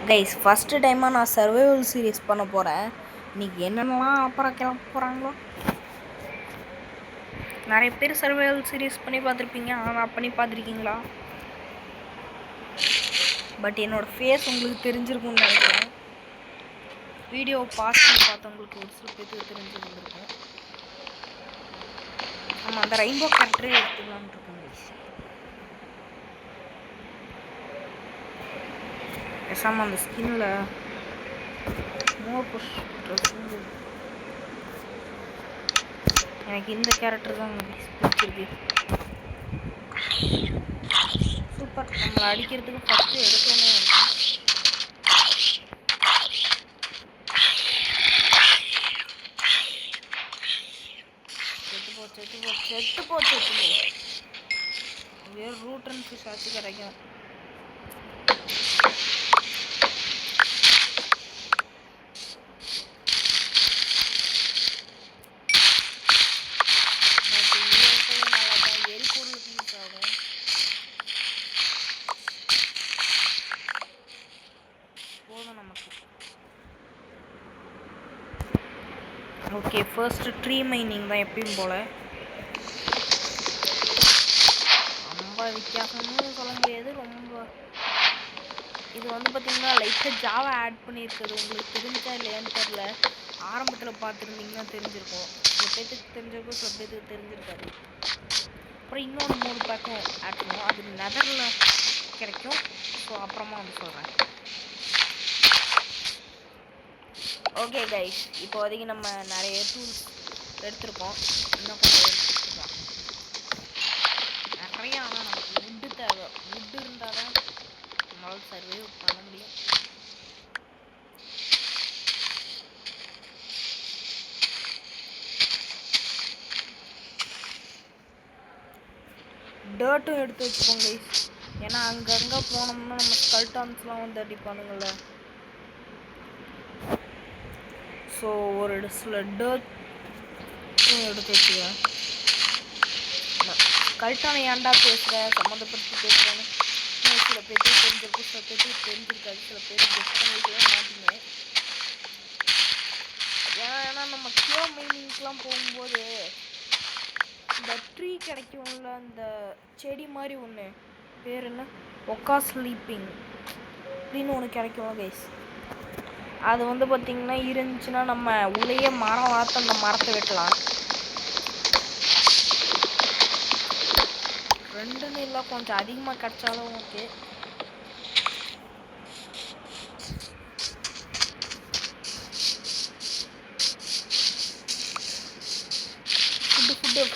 Guys first டைமாக நான் survival series பண்ண போகிறேன். இன்றைக்கி என்னென்னலாம் அப்புறம் கிளம்ப போகிறாங்களோ. நிறைய பேர் சர்வைவல் சீரீஸ் பண்ணி பார்த்துருப்பீங்க, ஆனால் பண்ணி பார்த்துருக்கீங்களா? பட் என்னோடய ஃபேஸ் உங்களுக்கு தெரிஞ்சிருக்கும்னு நினைக்கிறேன். வீடியோ பார்த்தவங்களுக்கு ஒரு சில பேருக்கு தெரிஞ்சிருந்துருக்கும். நம்ம அந்த ரெயின்போ கேரக்டரே எடுத்துக்கலான்னு இருக்கோம் கைஸ். பேசாமல் அந்த ஸ்கின்னில் மோர் புஷ் எனக்கு இந்த கேரக்டர் தான் பிடிச்சிருக்கு. சூப்பர். நம்மளை அடிக்கிறதுக்கு ஃபஸ்ட்டு எடுத்தோன்னே செத்து போ வேறு ரூட் அண்ட் ஃபிஷ் ஆச்சு கிடைக்கும். ஓகே, ஃபர்ஸ்ட் ட்ரீ மைனிங் தான் எப்பயும் போல். ரொம்ப வித்தியாசம்னு சொல்ல முடியாது. ரொம்ப இது வந்து பார்த்திங்கன்னா லைட்டாக ஜாவா ஆட் பண்ணியிருக்குது. உங்களுக்கு தெரிஞ்சா இல்லையான்னு தெரில. ஆரம்பத்தில் பார்த்துருந்தீங்கன்னா தெரிஞ்சிருக்கும். சில பேர்த்துக்கு தெரிஞ்சிருக்கும், சில பேர்த்துக்கு தெரிஞ்சிருக்காது. அப்புறம் இன்னொன்று 3 பேக்கும் ஆட் பண்ணுவோம். அது நெதரில் கிடைக்கும். ஸோ அப்புறமா வந்து சொல்கிறேன். ஓகே கைஸ், இப்போதைக்கு நம்ம நிறைய டூல்ஸ் எடுத்திருக்கோம். இன்னும் கொஞ்சம் எடுத்துக்கலாம் நிறையா. ஆனால் நமக்கு வுட்டு தேவை. வுட்டு இருந்தால் தான் நம்மளால் சர்வே பண்ண முடியும். டர்ட்டும் எடுத்து வச்சுப்போம் கைஸ். ஏன்னா அங்கங்கே போனோம்னா நம்ம ஸ்கல்டான்ஸ்லாம் வந்து அடிப்பானுங்கள. ஸோ ஒரு சில டர்ட்டும் எடுத்து வச்சுக்கிறேன். கல்ட்டான ஏன்டா பேசுகிறேன், சம்மந்தப்படுத்தி பேசுகிறேன்னு சில பேருக்கு தெரிஞ்சிருக்கும், சில பேருக்கு தெரிஞ்சிருக்காது. சில பேர் கெஸ்ட் பண்ணிக்கவே மாட்டீங்க. ஏன்னா நம்ம கியோ மைனிங்க்கெலாம் போகும்போது இந்த ட்ரீ கிடைக்கும்ல, அந்த செடி மாதிரி ஒன்று, பேர் என்ன, ஒக்கா ஸ்லீப்பிங் அப்படின்னு ஒன்று கிடைக்கும் கைஸ். அது வந்து பார்த்திங்கன்னா இருந்துச்சுன்னா நம்ம உள்ளேயே மரம் வளர்த்து அந்த மரத்தை வெட்டலாம். 2 இல்லை, கொஞ்சம் அதிகமாக கிடச்சாலும் ஓகே.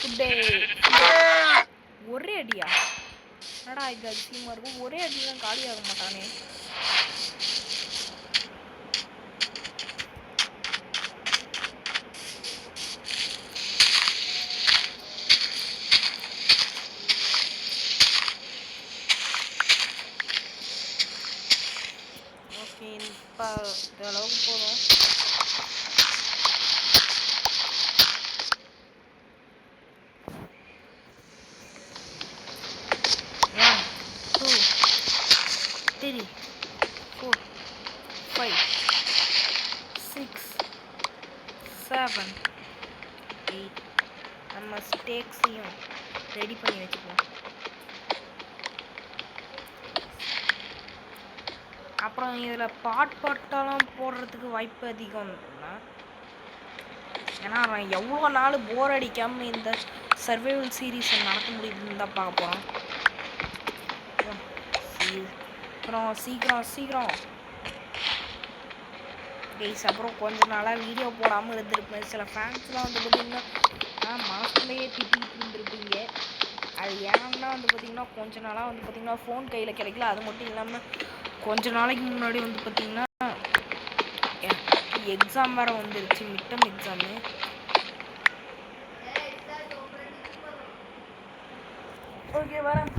ஃபுட்டு ஒரே அடியா? என்னடா இது அதிகமாக இருக்கும். ஒரே அடிலாம் காலி ஆக மாட்டானே. ஓகே, இப்போ இந்த அளவுக்கு போதும். Three, 4, 5, 6, 7, 8. நம்ம ஸ்டேக்ஸையும் ரெடி பண்ணி வச்சுப்போம். அப்புறம் இதில் பாட்டாலாம் போடுறதுக்கு வாய்ப்பு அதிகம். ஏன்னா நான் எவ்வளோ நாள் போர் அடிக்காமல் இந்த சர்வைவல் சீரீஸை நடத்த முடியுதுன்னு தான் பார்க்க போகிறோம். சீக்கிரம் கைஸ். அப்புறம் கொஞ்ச நாளாக வீடியோ போடாமல் இருந்திருப்பேன். சில ஃபேன்ஸ்லாம் வந்து பார்த்திங்கன்னா மனசுக்குள்ளேயே திட்டிகிட்டு இருந்திருப்பீங்க. அது ஏன்னா வந்து பார்த்திங்கன்னா கொஞ்ச நாளாக வந்து பார்த்திங்கன்னா ஃபோன் கையில் கிடைக்கல. அது மட்டும் இல்லாமல் கொஞ்ச நாளைக்கு முன்னாடி வந்து பார்த்திங்கன்னா எக்ஸாம் வேறு வந்துருச்சு, மிட்டம் எக்ஸாமு. ஓகே வரேன்.